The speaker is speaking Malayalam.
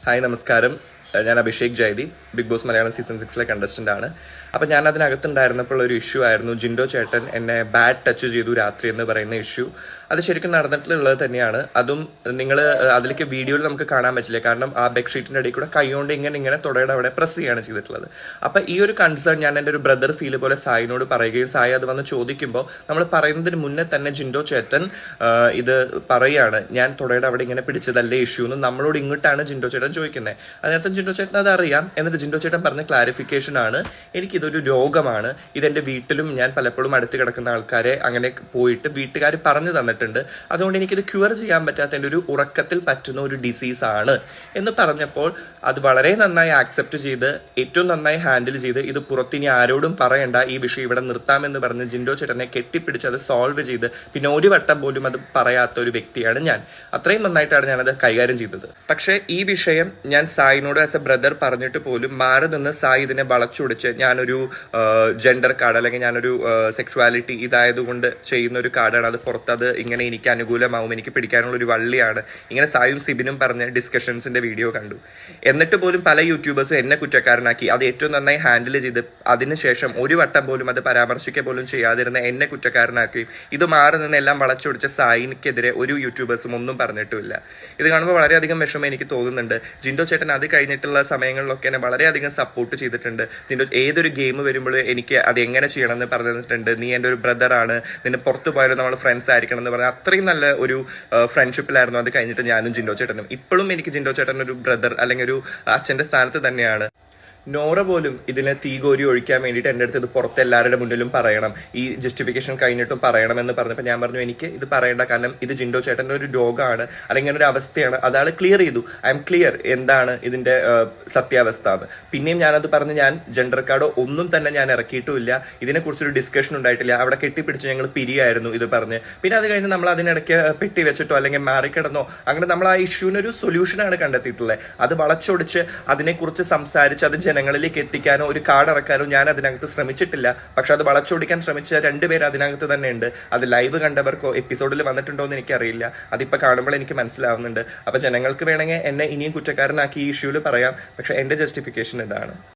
ഹായ് നമസ്കാരം. ഞാൻ Abhishek Jayadeep, Bigg Boss Malayalam season 6 contestant ആണ്. അപ്പം ഞാൻ അതിനകത്തുണ്ടായിരുന്നപ്പോൾ ഒരു ഇഷ്യൂ ആയിരുന്നു, ജിൻഡോ ചേട്ടൻ എന്നെ ബാഡ് ടച്ച് ചെയ്തു രാത്രി എന്ന് പറയുന്ന ഇഷ്യൂ. അത് ശരിക്കും നടന്നിട്ടുള്ളത് തന്നെയാണ്. അതും നിങ്ങൾ അതിലേക്ക് വീഡിയോയിൽ നമുക്ക് കാണാൻ പറ്റില്ല, കാരണം ആ ബെഡ്ഷീറ്റിൻ്റെ ഇടയിൽ കൂടെ കൈകൊണ്ട് ഇങ്ങനെ തുടയുടെ അവിടെ പ്രസ് ചെയ്യുകയാണ് ചെയ്തിട്ടുള്ളത്. അപ്പം ഈ ഒരു കൺസേൺ ഞാൻ എൻ്റെ ഒരു ബ്രദർ ഫീൽ പോലെ സായിനോട് പറയുകയും സായി അത് വന്ന് ചോദിക്കുമ്പോൾ നമ്മൾ പറയുന്നതിന് മുന്നേ തന്നെ ജിൻഡോ ചേട്ടൻ ഇത് പറയുകയാണ്, ഞാൻ തുടയുടെ അവിടെ ഇങ്ങനെ പിടിച്ചതല്ലേ ഇഷ്യൂ എന്ന് നമ്മളോട് ഇങ്ങോട്ടാണ് ജിൻഡോ ചേട്ടൻ ചോദിക്കുന്നത്. അതിനർത്ഥം ജിൻഡോ ചേട്ടൻ അത് അറിയാം. എന്നിട്ട് ജിൻഡോ ചേട്ടൻ പറഞ്ഞ ക്ലാരിഫിക്കേഷൻ ആണ്, എനിക്കിതൊരു രോഗമാണ്, ഇതെൻ്റെ വീട്ടിലും ഞാൻ പലപ്പോഴും അടുത്ത് കിടക്കുന്ന ആൾക്കാരെ അങ്ങനെ പോയിട്ട് വീട്ടുകാർ പറഞ്ഞു തന്നിട്ടുണ്ട്, അതുകൊണ്ട് എനിക്കിത് ക്യൂർ ചെയ്യാൻ പറ്റാത്തതിൻ്റെ ഒരു ഉറക്കത്തിൽ പറ്റുന്ന ഒരു ഡിസീസ് ആണ് എന്ന് പറഞ്ഞപ്പോൾ അത് വളരെ നന്നായി ആക്സെപ്റ്റ് ചെയ്ത് ഏറ്റവും നന്നായി ഹാൻഡിൽ ചെയ്ത് ഇത് പുറത്തിനി ആരോടും പറയണ്ട, ഈ വിഷയം ഇവിടെ നിർത്താമെന്ന് പറഞ്ഞ് ജിൻഡോ ചേട്ടനെ കെട്ടിപ്പിടിച്ച് അത് സോൾവ് ചെയ്ത് പിന്നെ ഒരു വട്ടം പോലും അത് പറയാത്ത ഒരു വ്യക്തിയാണ് ഞാൻ. അത്രയും നന്നായിട്ടാണ് ഞാനത് കൈകാര്യം ചെയ്തത്. പക്ഷേ ഈ വിഷയം ഞാൻ സായിനോട് ആസ് എ ബ്രദർ പറഞ്ഞിട്ട് പോലും മാറി നിന്ന് സായി ഇതിനെ വളച്ചൊടിച്ച് ഞാനൊരു ജെൻഡർ കാർഡ് അല്ലെങ്കിൽ ഞാനൊരു സെക്ഷുവാലിറ്റി ഇതായതുകൊണ്ട് ചെയ്യുന്ന ഒരു കാർഡാണ്, അത് പുറത്തത് ഇങ്ങനെ എനിക്ക് അനുകൂലമാവും, എനിക്ക് പിടിക്കാനുള്ള ഒരു വള്ളിയാണ്, ഇങ്ങനെ സായും സിബിനും പറഞ്ഞ് ഡിസ്കഷൻസിന്റെ വീഡിയോ കണ്ടു. എന്നിട്ട് പോലും പല യൂട്യൂബേഴ്സും എന്നെ കുറ്റക്കാരനാക്കി. അത് ഏറ്റവും നന്നായി ഹാൻഡിൽ ചെയ്ത് അതിനുശേഷം ഒരു വട്ടം പോലും അത് പരാമർശിക്കുക പോലും ചെയ്യാതിരുന്ന എന്നെ കുറ്റക്കാരനാക്കി. ഇത് മാറി നിന്ന് എല്ലാം വളച്ചൊടിച്ച സായിനെതിരെ ഒരു യൂട്യൂബേഴ്സും ഒന്നും പറഞ്ഞിട്ടുമില്ല. ഇത് കാണുമ്പോൾ വളരെയധികം വിഷമം എനിക്ക് തോന്നുന്നുണ്ട്. ജിൻഡോ ചേട്ടൻ അത് കഴിഞ്ഞിട്ടുള്ള സമയങ്ങളിലൊക്കെ എന്നെ വളരെയധികം സപ്പോർട്ട് ചെയ്തിട്ടുണ്ട്. ജിൻഡോ ഏതൊരു ഗെയിം വരുമ്പോൾ എനിക്ക് അത് എങ്ങനെ ചെയ്യണമെന്ന് പറഞ്ഞു തന്നിട്ടുണ്ട്. നീ എൻ്റെ ഒരു ബ്രദറാണ്, നിന്നെ പുറത്തു പോയാലും നമ്മൾ ഫ്രണ്ട്സ് ആയിരിക്കണം എന്ന് പറഞ്ഞാൽ അത്രയും നല്ല ഒരു ഫ്രണ്ട്ഷിപ്പിലായിരുന്നു അത് കഴിഞ്ഞിട്ട് ഞാനും ജിൻഡോ ചേട്ടനും. ഇപ്പോഴും എനിക്ക് ജിൻഡോ ചേട്ടൻ ഒരു ബ്രദർ അല്ലെങ്കിൽ ഒരു അച്ഛൻ്റെ സ്ഥാനത്ത് തന്നെയാണ്. നോറ പോലും ഇതിനെ തീകോരി ഒഴിക്കാൻ വേണ്ടിയിട്ട് എൻ്റെ അടുത്ത് ഇത് പുറത്ത് എല്ലാവരുടെ മുന്നിലും പറയണം, ഈ ജസ്റ്റിഫിക്കേഷൻ കഴിഞ്ഞിട്ടും പറയണമെന്ന് പറഞ്ഞപ്പോൾ ഞാൻ പറഞ്ഞു എനിക്ക് ഇത് പറയേണ്ട, കാരണം ഇത് ജിൻഡോ ചേട്ടൻ്റെ ഒരു രോഗമാണ് അല്ലെങ്കിൽ ഒരു അവസ്ഥയാണ്. അതാൾ ക്ലിയർ ചെയ്തു, ഐ എം ക്ലിയർ എന്താണ് ഇതിൻ്റെ സത്യാവസ്ഥ എന്ന്. പിന്നെയും ഞാനത് പറഞ്ഞ് ഞാൻ ജെൻഡർ കാർഡോ ഒന്നും തന്നെ ഞാൻ ഇറക്കിയിട്ടുമില്ല, ഇതിനെക്കുറിച്ചൊരു ഡിസ്കഷൻ ഉണ്ടായിട്ടില്ല. അവിടെ കെട്ടിപ്പിടിച്ച് ഞങ്ങൾ പിരിയായിരുന്നു ഇത് പറഞ്ഞ്. പിന്നെ അത് കഴിഞ്ഞ് നമ്മൾ അതിനിടയ്ക്ക് പെട്ടി വെച്ചിട്ടോ അല്ലെങ്കിൽ മാറിക്കിടന്നോ അങ്ങനെ നമ്മൾ ആ ഇഷ്യൂവിനൊരു സൊല്യൂഷനാണ് കണ്ടെത്തിയിട്ടുള്ളത്. അത് വളച്ചൊടിച്ച് അതിനെക്കുറിച്ച് സംസാരിച്ച് അത് ജനങ്ങളിലേക്ക് എത്തിക്കാനോ ഒരു കാർഡ് ഇറക്കാനോ ഞാൻ അതിനകത്ത് ശ്രമിച്ചിട്ടില്ല. പക്ഷെ അത് വളച്ചൊടിക്കാൻ ശ്രമിച്ച രണ്ടുപേർ അതിനകത്ത് തന്നെ ഉണ്ട്. അത് ലൈവ് കണ്ടവർക്കോ എപ്പിസോഡിൽ വന്നിട്ടുണ്ടോ എന്ന് എനിക്കറിയില്ല. അതിപ്പോൾ കാണുമ്പോൾ എനിക്ക് മനസ്സിലാവുന്നുണ്ട്. അപ്പൊ ജനങ്ങൾക്ക് വേണമെങ്കിൽ എന്നെ ഇനിയും കുറ്റക്കാരനാക്കി ഈ ഇഷ്യൂവിൽ പറയാം, പക്ഷെ എന്റെ ജസ്റ്റിഫിക്കേഷൻ ഇതാണ്.